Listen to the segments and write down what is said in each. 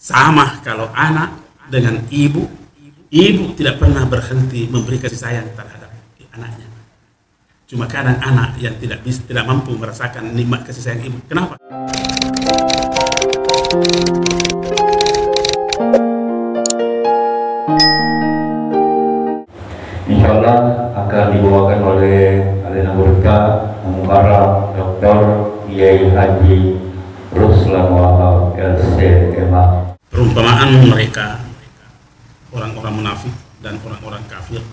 Sama kalau anak dengan ibu, ibu tidak pernah berhenti memberi kasih sayang terhadap anaknya. Cuma kadang anak yang tidak mampu merasakan nikmat kasih sayang ibu. Kenapa? Insya Allah akan dibawakan oleh Alena Burka, Mukarram, Dr. Kiai Haji Ruslan Wahab LCMA. Perumpamaan mereka, orang-orang munafik dan orang-orang kafir,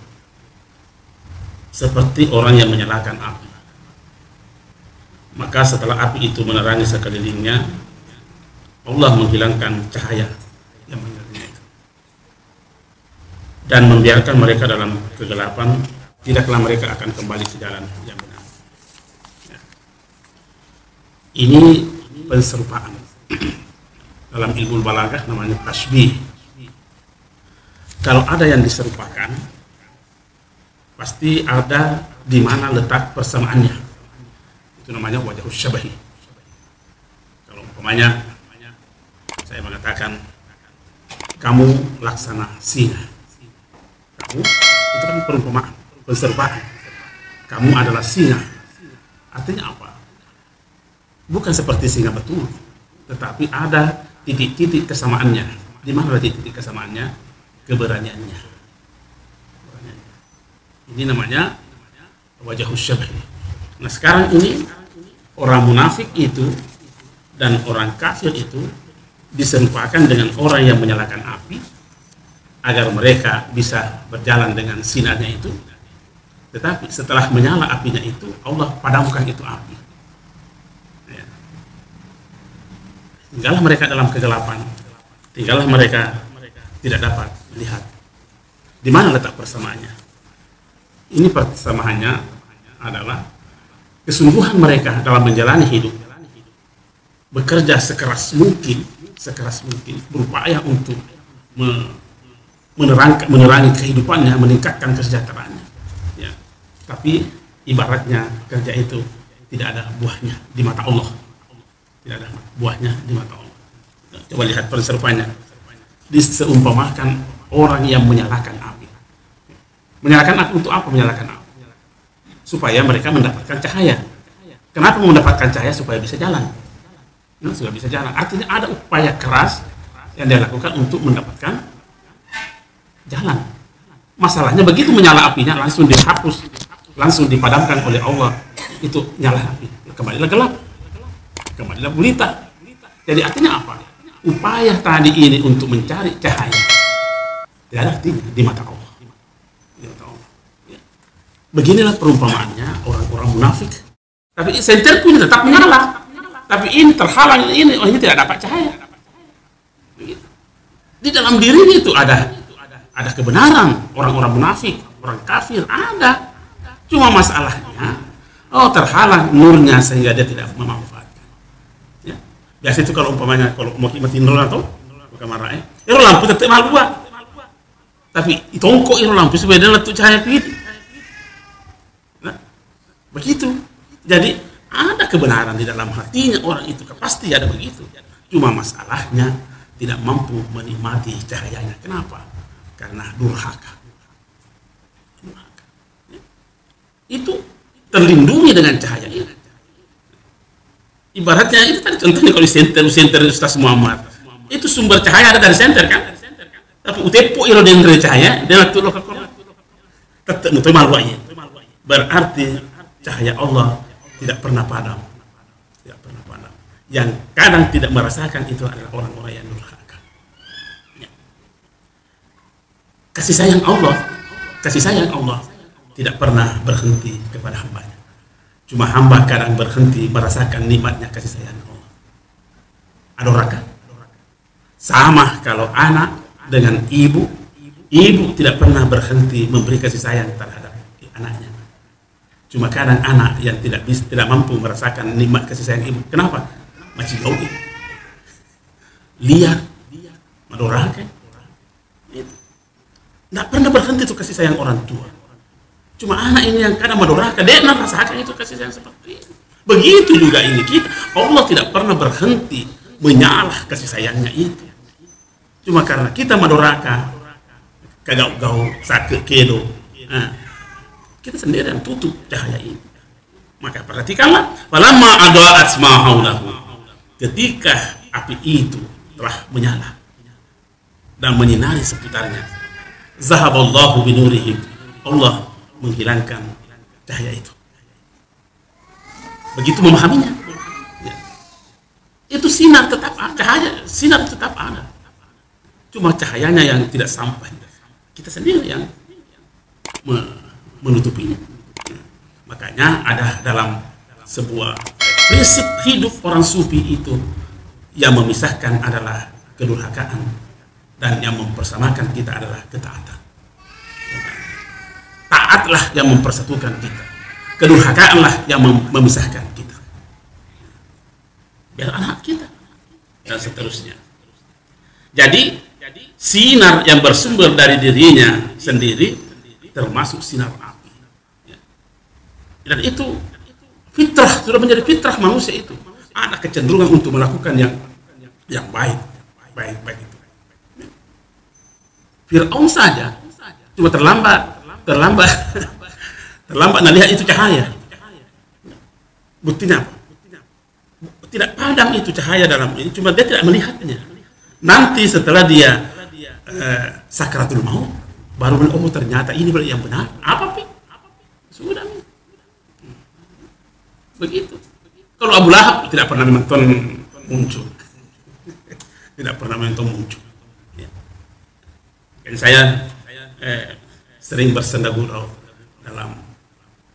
seperti orang yang menyalakan api. Maka setelah api itu menerangi sekelilingnya, Allah menghilangkan cahaya yang menyalahkannya itu dan membiarkan mereka dalam kegelapan. Tidaklah mereka akan kembali ke jalan yang benar. Ini penserupaan. Dalam ilmu balaghah namanya tasbih. Kalau ada yang diserupakan, pasti ada di mana letak persamaannya. Itu namanya wajah syabahi. Kalau umpamanya saya mengatakan kamu laksana singa, kamu itu kan perumpamaan, penserupaan. Kamu adalah singa. Artinya apa? Bukan seperti singa betul, tetapi ada titik-titik kesamaannya. Di mana titik-titik kesamaannya? Keberaniannya. Ini namanya wajah syabah. Nah sekarang ini orang munafik itu dan orang kafir itu diserupakan dengan orang yang menyalakan api agar mereka bisa berjalan dengan sinarnya itu. Tetapi setelah menyala apinya itu, Allah padamkan itu api. Tinggallah mereka dalam kegelapan, tinggallah mereka tidak dapat melihat di mana letak persamaannya. Ini persamaannya adalah kesungguhan mereka dalam menjalani hidup, bekerja sekeras mungkin, berupaya untuk menerangi kehidupannya, meningkatkan kesejahteraannya. Ya. Tapi ibaratnya kerja itu tidak ada buahnya di mata Allah. Tidak ada buahnya di mata Allah. Coba lihat penserupanya. Diseumpamakan orang yang menyalakan api. Menyalakan api untuk apa? Menyalakan api supaya mereka mendapatkan cahaya. Kenapa mendapatkan cahaya? Supaya bisa jalan. Nah, supaya bisa jalan. Artinya ada upaya keras yang dia lakukan untuk mendapatkan jalan. Masalahnya begitu menyala apinya langsung dihapus, langsung dipadamkan oleh Allah. Itu nyala api, kembalilah gelap, kembalilah gulita. Jadi artinya apa? Upaya tadi ini untuk mencari cahaya tidak ada artinya di mata Allah. Ya. Beginilah perumpamaannya orang-orang munafik. Tapi senterku ini tetap menyala, tapi ini terhalang, ini tidak dapat cahaya. Begitu. Di dalam dirinya itu ada kebenaran. Orang-orang munafik, orang kafir ada. Cuma masalahnya, terhalang nurnya sehingga dia tidak memanfaatkan. Ya. Biasa itu kalau umpamanya kalau mau matiin atau bukan marah lampu tetap mahal buat. Tapi itongkok lampu supaya dia letuk cahaya begitu. Nah, begitu. Jadi ada kebenaran di dalam hatinya orang itu, pasti ada begitu. Cuma masalahnya tidak mampu menikmati cahayanya. Kenapa? Karena durhaka. Ya. Itu terlindungi dengan cahaya ini. Ibaratnya itu tadi contohnya kalau senter Ustaz Muhammad itu sumber cahaya ada dari senter kan? Tapi utepo ilo dendre cahaya dia tuh lokal tetap mutu maluanya. Berarti cahaya Allah tidak pernah padam. Tidak pernah padam. Yang kadang tidak merasakan itu adalah orang-orang yang durhaka. Ya. Kasih sayang Allah tidak pernah berhenti kepada hambanya. Cuma hamba kadang berhenti merasakan nikmatnya kasih sayang Allah. Adoraka. Sama kalau anak dengan ibu, ibu tidak pernah berhenti memberi kasih sayang terhadap anaknya. Cuma kadang anak yang tidak mampu merasakan nikmat kasih sayang ibu. Kenapa? Masih jauh. Liar, madoraka. Tidak pernah berhenti itu kasih sayang orang tua. Cuma anak ini yang kadang madoraka, dia merasakan itu kasih sayang seperti ini. Begitu juga ini kita. Allah tidak pernah berhenti menyalah kasih sayangnya itu. Cuma karena kita madoraka, kagau-gau, sakit kedo, kita sendiri yang tutup cahaya ini. Maka perhatikanlah, falamma adaa'at ma haulahu, ketika api itu telah menyala dan menyinari seputarnya, zahaballahu binurihim, Allah menghilangkan cahaya itu. Begitu memahaminya, ya. Itu sinar tetap ada, cahaya sinar tetap ada, cuma cahayanya yang tidak sampai, kita sendiri yang menutupinya. Makanya ada dalam sebuah prinsip hidup orang sufi itu, yang memisahkan adalah kedurhakaan dan yang mempersamakan kita adalah ketaatan. Taatlah yang mempersatukan kita, kedurhakaanlah yang memisahkan kita. Biar anak kita dan seterusnya. Jadi sinar yang bersumber dari dirinya sendiri termasuk sinar api. Dan itu fitrah, sudah menjadi fitrah manusia itu. Ada kecenderungan untuk melakukan yang baik itu. Fir'aun saja cuma terlambat melihat itu cahaya. Buktinya apa? Tidak padam itu cahaya dalam ini, cuma dia tidak melihatnya. Nanti setelah dia sakratul maut, baru oh ternyata ini yang benar. Apa sih? Sudah. Begitu. Kalau Abu Lahab tidak pernah menonton muncul, tidak pernah menonton muncul. Ya. Dan saya sering bersenda gurau dalam,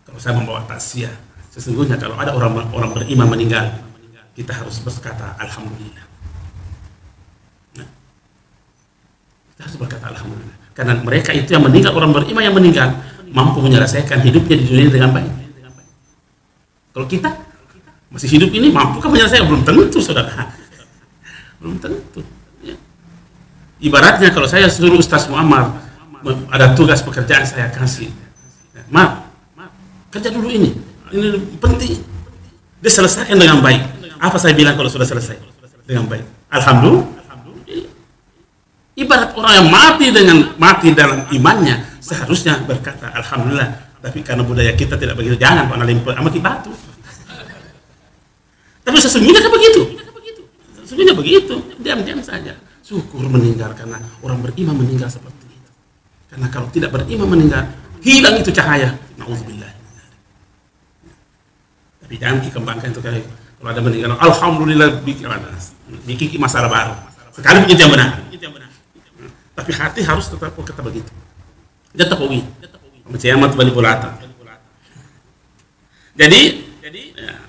kalau saya membawa taksiah, sesungguhnya kalau ada orang beriman meninggal, kita harus berkata alhamdulillah. Nah, kita harus berkata alhamdulillah, karena mereka itu yang meninggal, orang beriman yang meninggal mampu menyelesaikan hidupnya di dunia dengan baik. Kalau kita masih hidup ini, mampukah menyelesaikan? Belum tentu, saudara. Belum tentu. Ya. Ibaratnya kalau saya suruh Ustaz Muammar, ada tugas pekerjaan saya kasih, maaf, kerja dulu ini penting. Dia selesaikan dengan baik. Apa saya bilang kalau sudah selesai dengan baik? Alhamdulillah. Ibarat orang yang mati dalam imannya, seharusnya berkata alhamdulillah. Tapi karena budaya kita tidak begitu, jangan Pak Nalimpo amati batu. Tapi sesungguhnya kan begitu. Sesungguhnya begitu, diam-diam saja. Syukur meninggal karena orang beriman meninggal seperti itu. Karena kalau tidak beriman meninggal, hilang itu cahaya. Nauzubillah. Tapi jangan dikembangkan itu kayak kalau ada meninggal, alhamdulillah bikin masalah baru. Sekali begitu yang benar. Tapi hati harus tetap kata begitu. Jatapawi. Menciamat bali bulata. Jadi ya,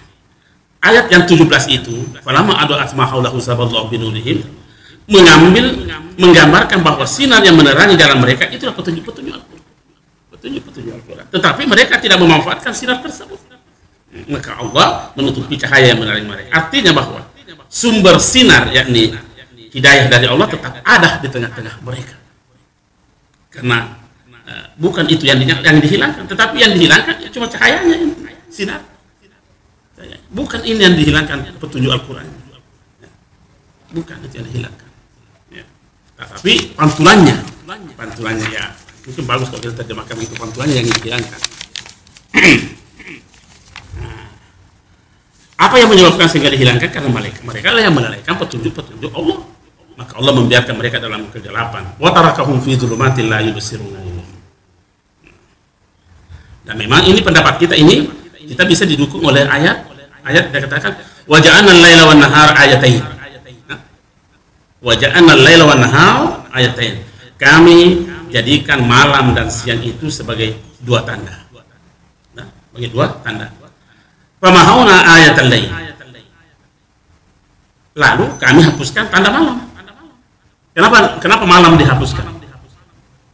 ayat yang 17 itu, falamma adaa'at ma haulahu zahaballahu binurihim, menggambarkan bahwa sinar yang menerangi dalam mereka itulah petunjuk-petunjuk Al-Quran. Tetapi mereka tidak memanfaatkan sinar tersebut. Maka Allah menutupi cahaya yang menerangi mereka. Artinya bahwa sumber sinar, yakni hidayah dari Allah, tetap ada di tengah-tengah mereka. Karena bukan itu yang dihilangkan, tetapi yang dihilangkan cuma cahayanya, sinar. Bukan ini yang dihilangkan, petunjuk Al-Quran. Bukan itu yang dihilangkan. Ya. Tapi pantulannya ya, mungkin bagus kalau kita terjemahkan itu, pantulannya yang dihilangkan. Apa yang menyebabkan sehingga dihilangkan? Karena mereka lah yang melalaikan petunjuk-petunjuk Allah. Maka Allah membiarkan mereka dalam kegelapan. Wa tarakahum fi dzulumatin la yubsirun. Dan memang ini pendapat kita ini, kita bisa didukung oleh ayat yang katakan wa ja'alna al-laila wan nahara ayatain. Wa ja'alna al-laila wan nahara ayatain. Kami jadikan malam dan siang itu sebagai dua tanda. Nah, sebagai dua tanda. Pamahauna ayatal lail. Lalu kami hapuskan tanda malam. Kenapa malam dihapuskan?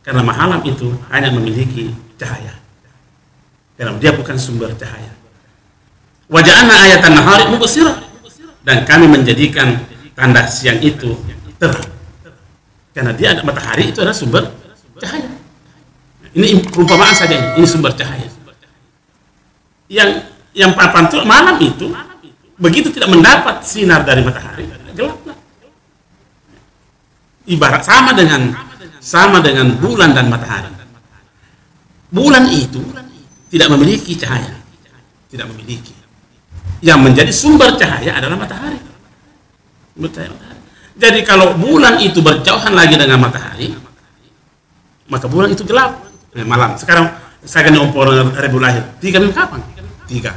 Karena malam itu hanya memiliki cahaya. Karena dia bukan sumber cahaya. Waja'ana ayatan nahari mubsirah, dan kami menjadikan tanda siang itu terang. Karena dia ada matahari, itu adalah sumber cahaya. Ini perumpamaan saja, ini sumber cahaya. Yang pantul malam itu begitu tidak mendapat sinar dari matahari, gelaplah. ibarat sama dengan bulan dan matahari. Bulan itu tidak memiliki cahaya, tidak memiliki. Yang menjadi sumber cahaya adalah matahari. Jadi kalau bulan itu berjauhan lagi dengan matahari, maka bulan itu gelap. Malam. Sekarang saya akan umpur ribu lahir. 3 minggu kapan? 3.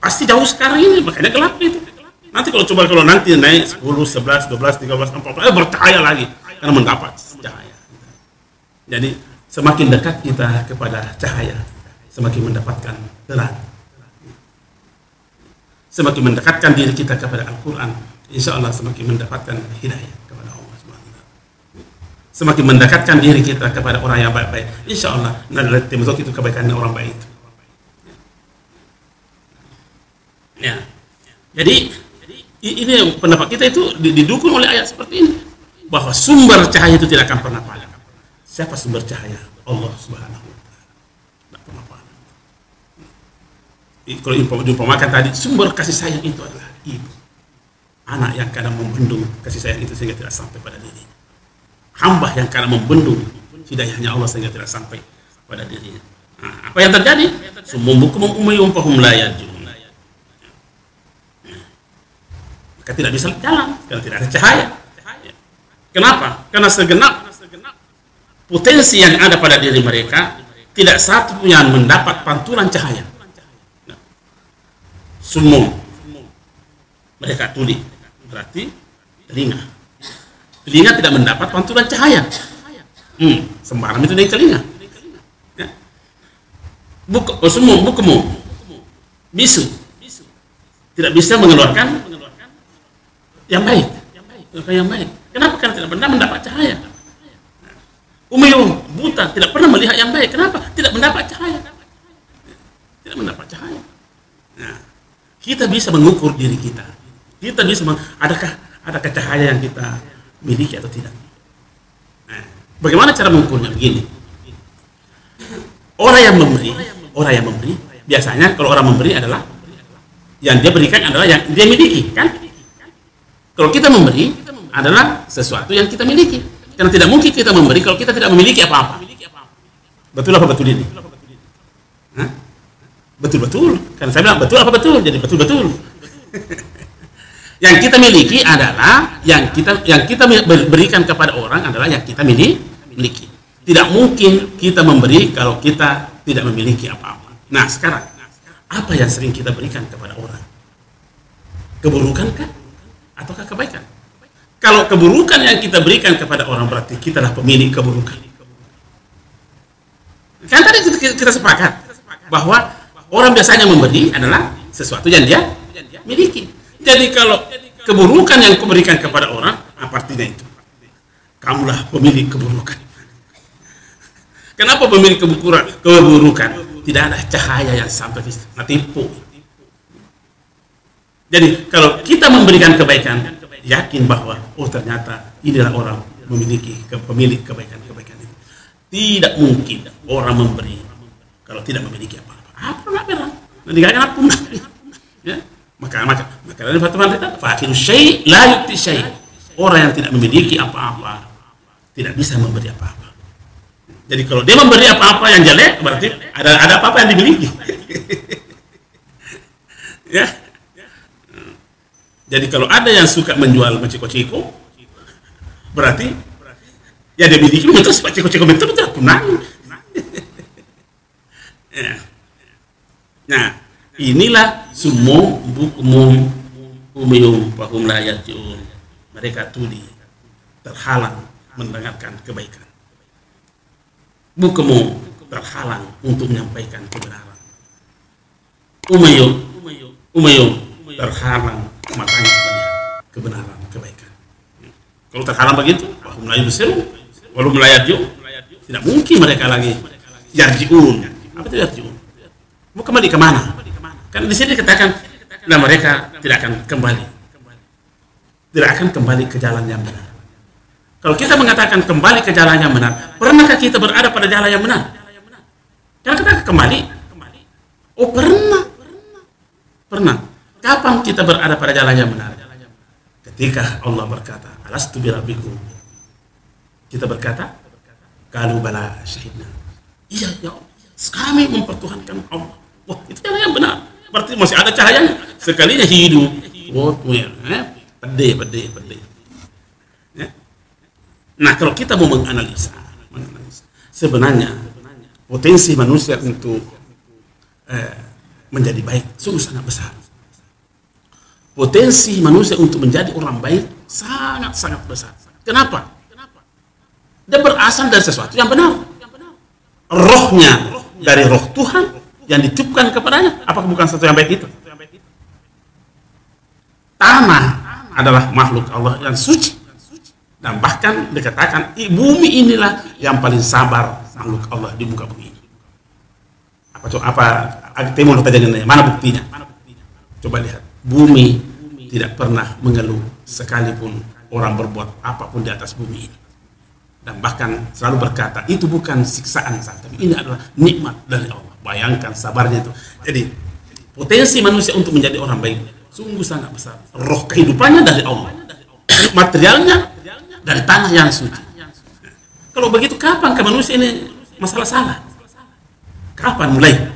Pasti jauh sekarang ini, makanya gelap itu. Nanti kalau nanti naik 10, 11, 12, 13, 14, bercahaya lagi karena mendapat cahaya. Jadi semakin dekat kita kepada cahaya, semakin mendapatkan terang. Semakin mendekatkan diri kita kepada Al-Quran, insya Allah semakin mendapatkan hidayah kepada Allah SWT. Semakin mendekatkan diri kita kepada orang yang baik-baik, insya Allah nanti masuk itu kebaikan orang baik itu. Ya. Jadi ini pendapat kita itu didukung oleh ayat seperti ini, bahwa sumber cahaya itu tidak akan pernah padam. Siapa sumber cahaya? Allah Subhanahu wa Ta'ala. Tidak pernah padam. Kalau diumpamakan tadi, sumber kasih sayang itu adalah ibu, anak yang kadang membendung kasih sayang itu sehingga tidak sampai pada dirinya, hamba yang kadang membendung hidayahnya Allah sehingga tidak sampai pada dirinya. Nah, apa yang terjadi? Summum bukmun umyun fahum la yarji'un. Maka tidak bisa jalan karena tidak ada cahaya. Kenapa? Karena segenap potensi yang ada pada diri mereka tidak satu pun yang mendapat pantulan cahaya. Summum, mereka tuli, berarti telinga tidak mendapat pantulan cahaya. Sembarang itu dari telinga. Ya. Summum bukmun, bisu, tidak bisa mengeluarkan yang baik. Kenapa? Karena tidak pernah mendapat cahaya. Umyun, buta, tidak pernah melihat yang baik. Kenapa? Tidak mendapat cahaya. Tidak mendapat cahaya. Nah, kita bisa mengukur diri kita. Kita bisa adakah cahaya yang kita miliki atau tidak. Nah, bagaimana cara mengukurnya? Begini. Orang yang memberi, biasanya kalau orang memberi adalah yang dia berikan adalah yang dia miliki, kan? Kalau kita memberi adalah sesuatu yang kita miliki. Karena tidak mungkin kita memberi kalau kita tidak memiliki apa-apa. Betul apa betul ini? Hah? Betul-betul. Karena saya bilang betul apa betul? Jadi betul-betul. Yang kita miliki adalah yang kita berikan kepada orang adalah yang kita miliki. Tidak mungkin kita memberi kalau kita tidak memiliki apa-apa. Nah, sekarang apa yang sering kita berikan kepada orang? Keburukan kah? Ataukah kebaikan? Kalau keburukan yang kita berikan kepada orang berarti kita adalah pemilik keburukan. Kan tadi kita sepakat bahwa orang biasanya memberi adalah sesuatu yang dia miliki. Jadi kalau keburukan yang kau berikan kepada orang, apa artinya itu? Kamulah pemilik keburukan. Kenapa pemilik keburukan? Tidak ada cahaya yang sampai ke situ. Tipu. Jadi kalau kita memberikan kebaikan, yakin bahwa ternyata inilah orang memiliki pemilik kebaikan-kebaikan itu. Tidak mungkin orang memberi kalau tidak memiliki apa-apa. Apa nak berang? Nanti gak akan punah. Ya, maka dari pertemuan kita, fakir syai la yu'ti syai. Orang yang tidak memiliki apa-apa tidak bisa memberi apa-apa. Jadi kalau dia memberi apa-apa yang jelek, berarti ada apa-apa yang dimiliki. Ya. Jadi kalau ada yang suka menjual ciko-ciko, berarti ya dia miliki betul ciko-ciko betul punah. Ya. Nah, inilah summum bukmun umyun fahum la yarji'un. Mereka tuli, terhalang mendengarkan kebaikan. Bukmun, terhalang untuk menyampaikan kebenaran. Umyun terhalang matanya melihat kebenaran, kebaikan. Kalau terhalang begitu, fahum la yubsirun, walau la yarji'un, tidak mungkin mereka lagi yarji'un. Apa itu yarji'un? Mau kembali ke mana? Karena di sini dikatakan, nah mereka tidak akan kembali ke jalan yang benar. Kalau kita mengatakan kembali ke jalan yang benar, pernahkah kita berada pada jalan yang benar? Karena kita kembali. Oh pernah. Kapan kita berada pada jalan yang benar? Ketika Allah berkata, alastu birabbikum, Kita berkata, kalau bala syahidna. Iya ya Allah, kami mempertuhankan Allah. Wah, itu yang benar. Berarti masih ada cahayanya. Sekalinya hidup. Wah, pedih. Ya. Nah, kalau kita mau menganalisa, sebenarnya potensi manusia untuk menjadi baik sungguh sangat besar. Potensi manusia untuk menjadi orang baik sangat besar. Kenapa? Dia berasal dari sesuatu yang benar. Rohnya dari roh Tuhan yang ditiupkan kepadanya. Apakah bukan sesuatu yang baik itu? Tanah adalah makhluk Allah yang suci. Dan bahkan dikatakan bumi inilah yang paling sabar makhluk Allah di muka bumi ini. Timur terjadi mana buktinya? Coba lihat, bumi tidak pernah mengeluh sekalipun orang berbuat apapun di atas bumi ini. Dan bahkan selalu berkata, itu bukan siksaan saja, tapi ini adalah nikmat dari Allah. Bayangkan sabarnya itu. Jadi potensi manusia untuk menjadi orang baik sungguh sangat besar. Roh kehidupannya dari Allah, materialnya dari tanah yang suci. Kalau begitu, kapan ke manusia ini masalah salah? Kapan mulai?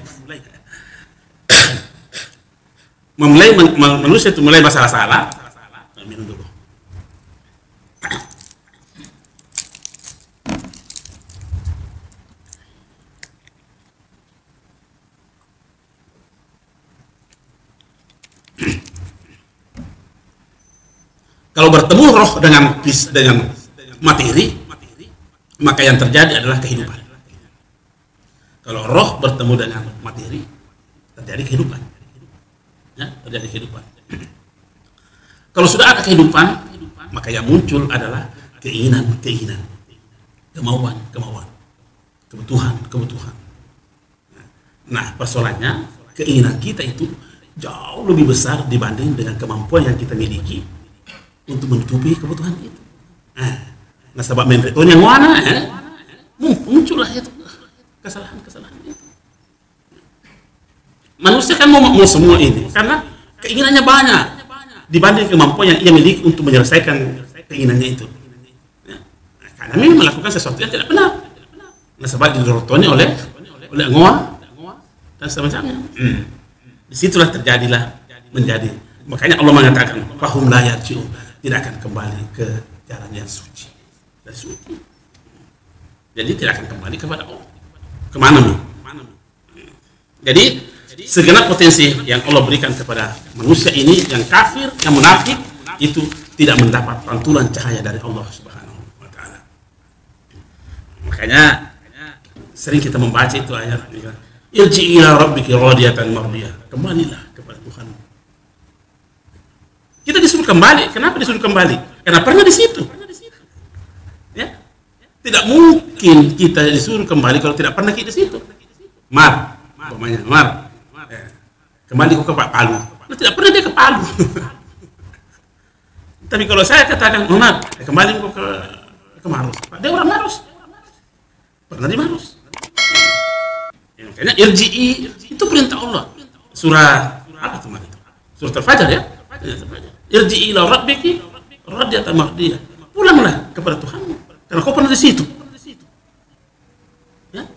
Manusia itu mulai masalah salah. Minum dulu. Kalau bertemu roh dengan materi, maka yang terjadi adalah kehidupan. Kalau roh bertemu dengan materi, terjadi kehidupan. Ya, terjadi kehidupan. Kalau sudah ada kehidupan, maka yang muncul adalah keinginan, kemauan, kebutuhan. Nah, persoalannya keinginan kita itu jauh lebih besar dibanding dengan kemampuan yang kita miliki untuk menutupi kebutuhan itu. Nah, sebab menretanya mana? Muncullah itu kesalahan itu. Manusia kan mau semua ini karena keinginannya banyak dibanding kemampuan yang ia miliki untuk menyelesaikan keinginannya itu. Karena memang melakukan sesuatu yang tidak benar. Nah, sebab didorotoni oleh ngoa dan semacamnya. Disitulah terjadilah menjadi. Makanya Allah mengatakan, fahum la yarji'un, tidak akan kembali ke jalan yang suci. Dan suci. Jadi tidak akan kembali kepada Allah. Kemana nih? Jadi segenap potensi yang Allah berikan kepada manusia ini, yang kafir, yang munafik, itu tidak mendapat pantulan cahaya dari Allah Subhanahu wa Ta'ala. Makanya sering kita membaca itu ayat, irji ila rabbiki radiyatan mardiyah, kembalilah kepada Tuhan. Kita disuruh kembali. Kenapa disuruh kembali? Karena pernah di situ. Ya? Tidak mungkin kita disuruh kembali kalau tidak pernah kita di situ. Mar, kembali kok ke Pak Palu. Nah, tidak pernah dia ke Palu. Tapi kalau saya katakan, Mar, kembali kok ke Maros. Dia orang Maros. Pernah di Maros. Makanya irji'i itu perintah Allah. Surah apa kemarin itu? Surah Al-Fajr ya? Irji'i ila rabbiki radiyatan mardiyah. Pulanglah kepada Tuhanmu karena kau pernah di situ. Ya?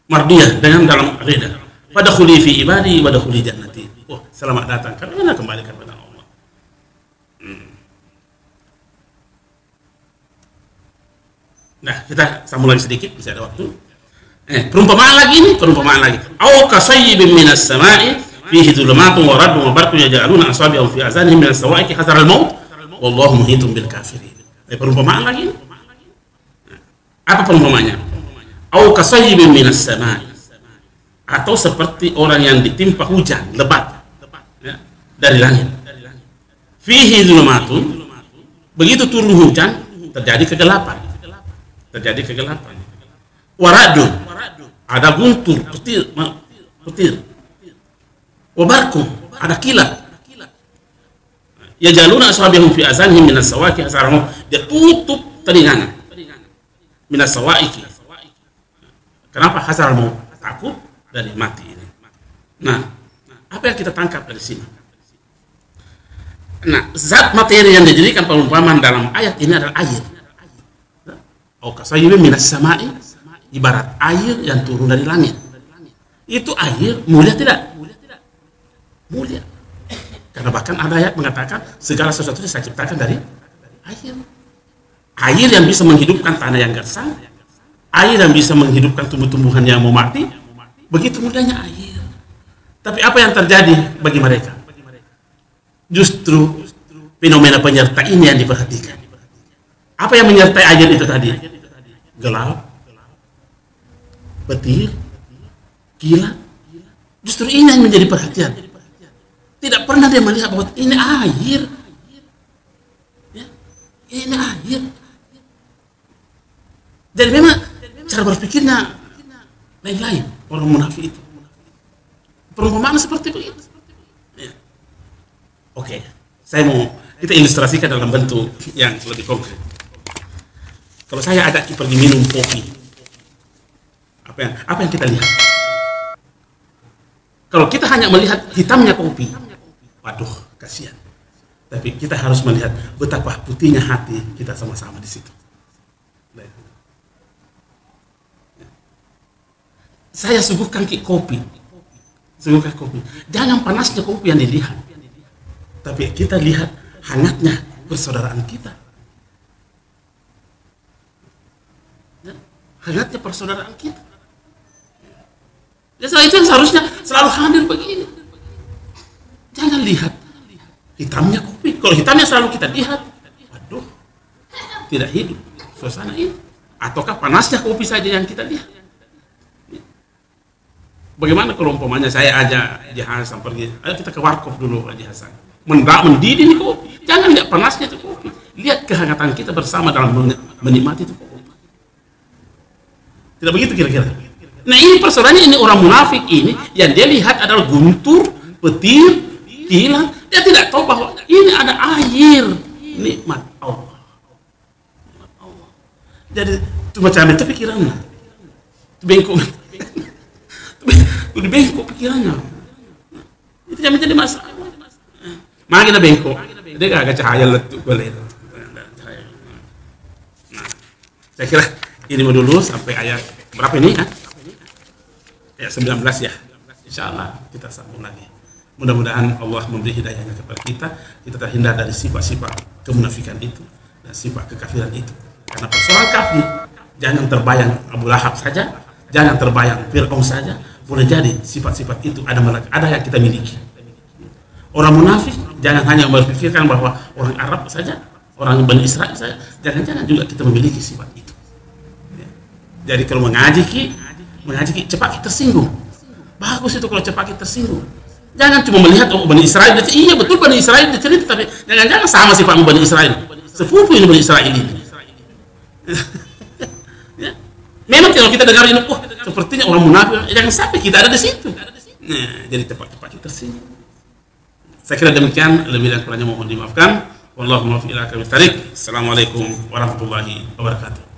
Mardiyah dengan dalam rida. Fadkhuli fi ibadi wa dkhuli jannati. Oh, selamat datang karena kembali kepada Allah. Nah, kita sambung lagi sedikit, bisa ada waktu. Perumpamaan lagi. Au kasayyibin minas sama'i fihi dhulumatun wa raddun wa barqun yaj'aluna asabi'ahum fi azanihim minas sawa'iqi hadar al-maut wallahu muhitun bil kafirin. Perumpamaan lagi. Apa perumpamaannya? Au kasayyibin minas sama'i, atau seperti orang yang ditimpa hujan lebat ya, dari langit. Fihi dhulumatun, begitu turun hujan terjadi kegelapan. Waradun, ada guntur, petir. Wabarkum, ada kilat. Ya jaluna ashabihum fi azanihim minas sawaki hasaramu, dia tutup telinganya. Minas sawaiki. Kenapa hasaramu? Takut dari mati ini. Nah, apa yang kita tangkap dari sini? Nah, zat materi yang dijadikan perumpamaan dalam ayat ini adalah air. Au kasayyibin minas sama'i, ibarat air yang turun dari langit. Itu air mulia tidak? Mulia. Karena bahkan ada ayat mengatakan segala sesuatu saya ciptakan dari air. Air yang bisa menghidupkan tanah yang gersang, air yang bisa menghidupkan tumbuh-tumbuhan yang mau mati. Begitu mudahnya air. Tapi apa yang terjadi bagi mereka? Justru fenomena penyerta ini yang diperhatikan. Apa yang menyertai air itu tadi? Gelap, petir, kilat. Justru ini yang menjadi perhatian. Tidak pernah dia melihat bahwa ini air. Ya, ini air. Jadi memang cara berpikirnya lain-lain orang munafik itu. Perumpamaan seperti begitu. Ya. Oke, saya mau kita ilustrasikan dalam bentuk yang lebih konkret. Kalau saya ajak pergi minum kopi, apa yang kita lihat? Kalau kita hanya melihat hitamnya kopi, waduh, kasihan. Tapi kita harus melihat betapa putihnya hati kita sama-sama di situ. Saya suguhkan kopi. Jangan panasnya kopi yang dilihat, tapi kita lihat hangatnya persaudaraan kita. Hangatnya persaudaraan kita. Ya, itu yang seharusnya selalu hadir begini. Jangan lihat hitamnya kopi. Kalau hitamnya selalu kita lihat, waduh, tidak hidup suasana ini. Ataukah panasnya kopi saja yang kita lihat? Bagaimana kalau umpamanya saya ajak Haji Hasan pergi, ayo kita ke warkop dulu Haji Hasan. Mendidih nih kopi. Jangan lihat panasnya itu kopi. Lihat kehangatan kita bersama dalam menikmati itu kopi. Tidak begitu kira-kira? Nah ini persoalannya, ini orang munafik ini yang dia lihat adalah guntur, petir, kilat. Dia tidak tahu bahwa ini ada air, nikmat Allah. Jadi itu macam itu pikirannya. Bengkok. Itu bengkok pikirannya. Itu yang menjadi masalah. Makin bengkok. Dia agak cahaya letup boleh. Nah, saya kira ini dulu sampai ayat berapa ini kan? Ayat 19 ya. Insyaallah kita sambung lagi. Mudah-mudahan Allah memberi hidayahnya kepada kita. Kita terhindar dari sifat-sifat kemunafikan itu dan sifat kekafiran itu. Karena persoalan kafir jangan terbayang Abu Lahab saja, jangan terbayang Fir'aun saja. Boleh jadi sifat-sifat itu ada yang kita miliki. Orang munafik jangan hanya berpikirkan bahwa orang Arab saja, orang Bani Israel saja, jangan-jangan juga kita memiliki sifat itu. Jadi kalau mengaji cepat kita tersinggung. Bagus itu kalau cepat kita tersinggung. Jangan cuma melihat Bani Israel, iya betul Bani Israel dicerita, tapi jangan-jangan sama sifat Bani Israel. Sepupu ini Bani Israel ini. Ya. Memang kalau kita dengar ini, sepertinya orang munafik, jangan sampai kita ada di situ. Nah, jadi cepat-cepat kita tersinggung. Saya kira demikian, lebih dan kurangnya mohon dimaafkan. Wallahu muwaffiq ila aqwamit thariq. Assalamualaikum warahmatullahi wabarakatuh.